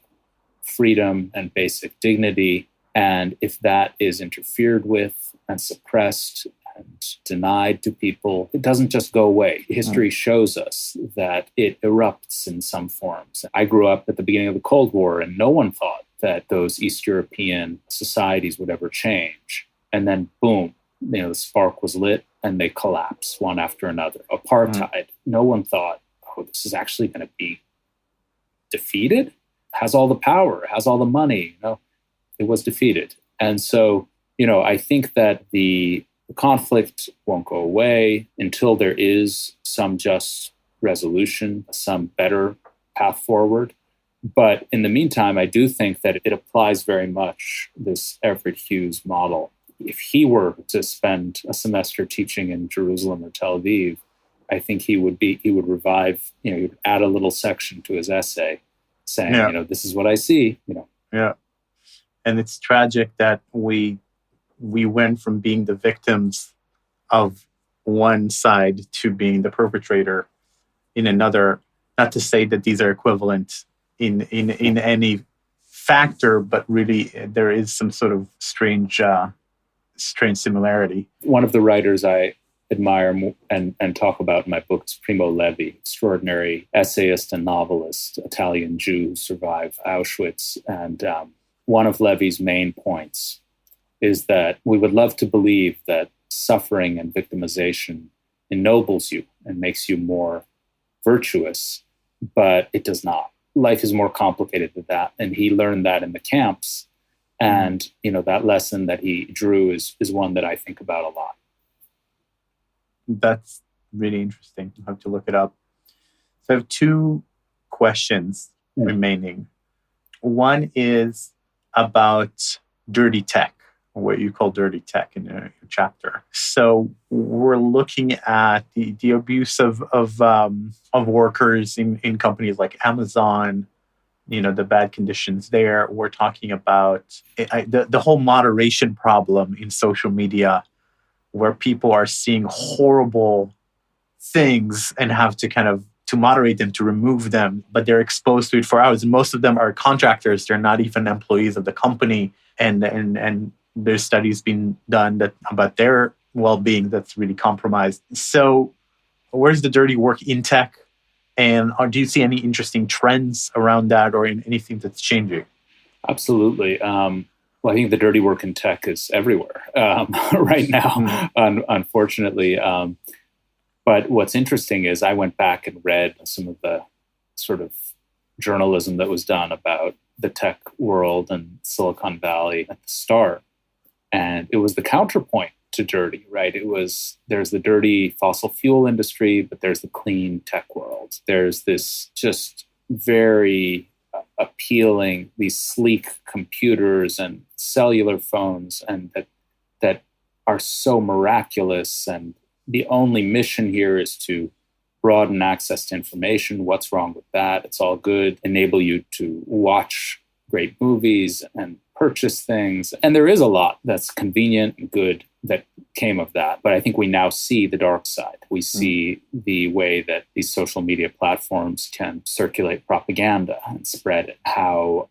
freedom and basic dignity. And if that is interfered with and suppressed and denied to people, it doesn't just go away. History shows us that it erupts in some forms. I grew up at the beginning of the Cold War, and no one thought that those East European societies would ever change. And then, boom, the spark was lit and they collapse one after another. Apartheid, no one thought, oh, this is actually going to be defeated? Has all the power, has all the money. It was defeated. And so, I think that the conflict won't go away until there is some just resolution, some better path forward. But in the meantime, I do think that it applies very much this Everett Hughes model. If he were to spend a semester teaching in Jerusalem or Tel Aviv, I think he would revive, he would add a little section to his essay saying, this is what I see, Yeah. And it's tragic that we went from being the victims of one side to being the perpetrator in another. Not to say that these are equivalent in any factor, but really there is some sort of strange similarity. One of the writers I admire and talk about in my book is Primo Levi, extraordinary essayist and novelist, Italian Jew who survived Auschwitz. And one of Levi's main points is that we would love to believe that suffering and victimization ennobles you and makes you more virtuous, but it does not. Life is more complicated than that. And he learned that in the camps. And, that lesson that he drew is one that I think about a lot. That's really interesting. I'll have to look it up. So I have two questions remaining. One is about dirty tech, or what you call dirty tech in your chapter. So we're looking at the abuse of workers in companies like Amazon, the bad conditions there. We're talking about the whole moderation problem in social media, where people are seeing horrible things and have to to moderate them, to remove them, but they're exposed to it for hours. And most of them are contractors. They're not even employees of the company. And there's studies being done about their well-being that's really compromised. So where's the dirty work in tech? And do you see any interesting trends around that or in anything that's changing? Absolutely. Well, I think the dirty work in tech is everywhere right now, unfortunately. But what's interesting is I went back and read some of the sort of journalism that was done about the tech world and Silicon Valley at the start. And it was the counterpoint to dirty, right? There's the dirty fossil fuel industry, but there's the clean tech world. There's this just very appealing, these sleek computers and cellular phones, and that are so miraculous. And the only mission here is to broaden access to information. What's wrong with that? It's all good. Enable you to watch great movies and purchase things. And there is a lot that's convenient and good that came of that. But I think we now see the dark side. We see the way that these social media platforms can circulate propaganda and spread it. How,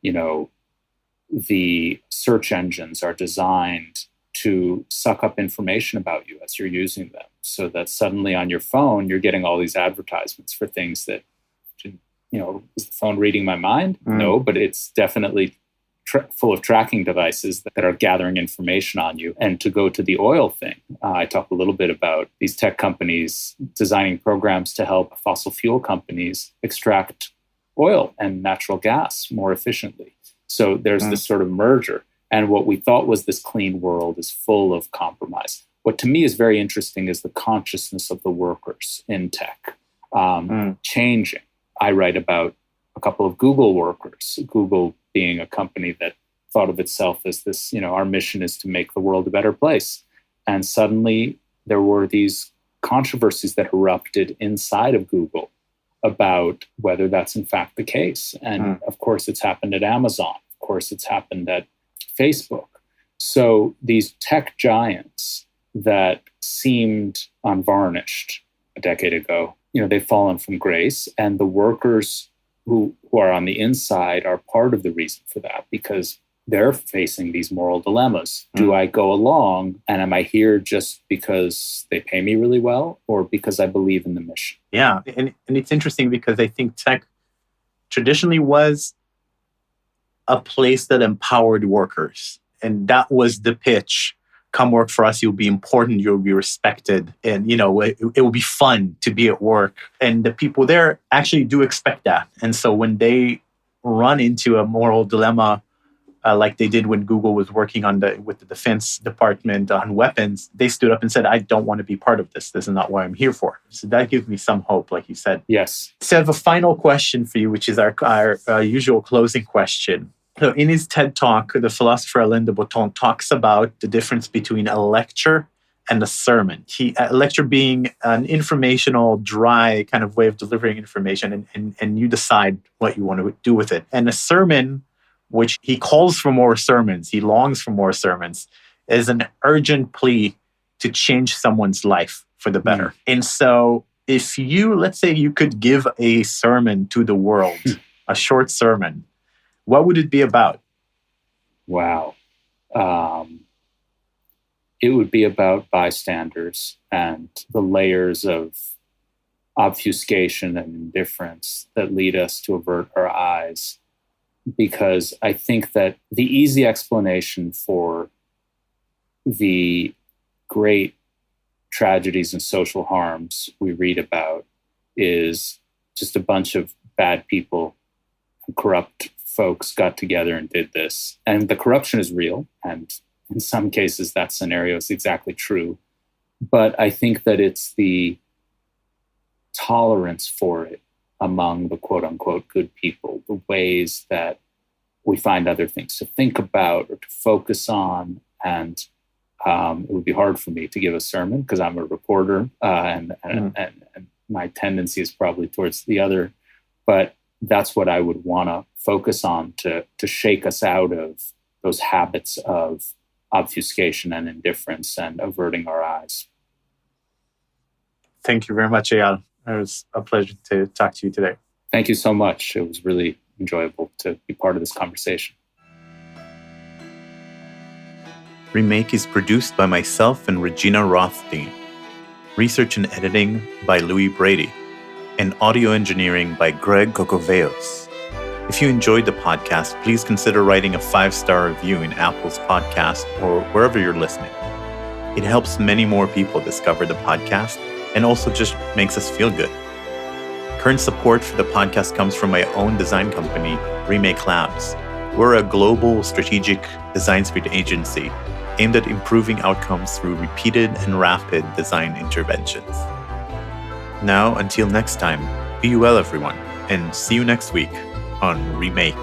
the search engines are designed to suck up information about you as you're using them, so that suddenly on your phone, you're getting all these advertisements for things that, is the phone reading my mind? No, but it's definitely full of tracking devices that are gathering information on you. And to go to the oil thing, I talk a little bit about these tech companies designing programs to help fossil fuel companies extract oil and natural gas more efficiently. So there's this sort of merger. And what we thought was this clean world is full of compromise. What to me is very interesting is the consciousness of the workers in tech changing. I write about a couple of Google workers, Google being a company that thought of itself as this, our mission is to make the world a better place. And suddenly there were these controversies that erupted inside of Google about whether that's in fact the case. And of course, it's happened at Amazon. Of course, it's happened at Facebook. So these tech giants that seemed unvarnished a decade ago, they've fallen from grace. And the workers who are on the inside are part of the reason for that, because they're facing these moral dilemmas. Do I go along, and am I here just because they pay me really well, or because I believe in the mission? Yeah, and it's interesting because I think tech traditionally was a place that empowered workers. And that was the pitch. Come work for us, you'll be important, you'll be respected, and it will be fun to be at work. And the people there actually do expect that. And so when they run into a moral dilemma like they did when Google was working with the Defense Department on weapons, they stood up and said, I don't want to be part of this. This is not what I'm here for. So that gives me some hope, like you said. Yes. So I have a final question for you, which is our usual closing question. So in his TED Talk, the philosopher Alain de Botton talks about the difference between a lecture and a sermon. A lecture being an informational, dry kind of way of delivering information, and you decide what you want to do with it. And a sermon, which he calls for more sermons, he longs for more sermons, is an urgent plea to change someone's life for the better. And so if let's say you could give a sermon to the world, a short sermon, what would it be about? Wow. It would be about bystanders and the layers of obfuscation and indifference that lead us to avert our eyes. Because I think that the easy explanation for the great tragedies and social harms we read about is just a bunch of bad people, corrupt folks got together and did this. And the corruption is real. And in some cases, that scenario is exactly true. But I think that it's the tolerance for it among the quote unquote good people, the ways that we find other things to think about or to focus on. And it would be hard for me to give a sermon because I'm a reporter and my tendency is probably towards the other. But that's what I would want to focus on to shake us out of those habits of obfuscation and indifference and averting our eyes. Thank you very much, Eyal. It was a pleasure to talk to you today. Thank you so much. It was really enjoyable to be part of this conversation. Remake is produced by myself and Regina Rothstein. Research and editing by Louis Brady. And audio engineering by Greg Kokoveos. If you enjoyed the podcast, please consider writing a 5-star review in Apple's podcast or wherever you're listening. It helps many more people discover the podcast and also just makes us feel good. Current support for the podcast comes from my own design company, Remake Labs. We're a global strategic design speed agency aimed at improving outcomes through repeated and rapid design interventions. Now, until next time, be well, everyone, and see you next week on Remake.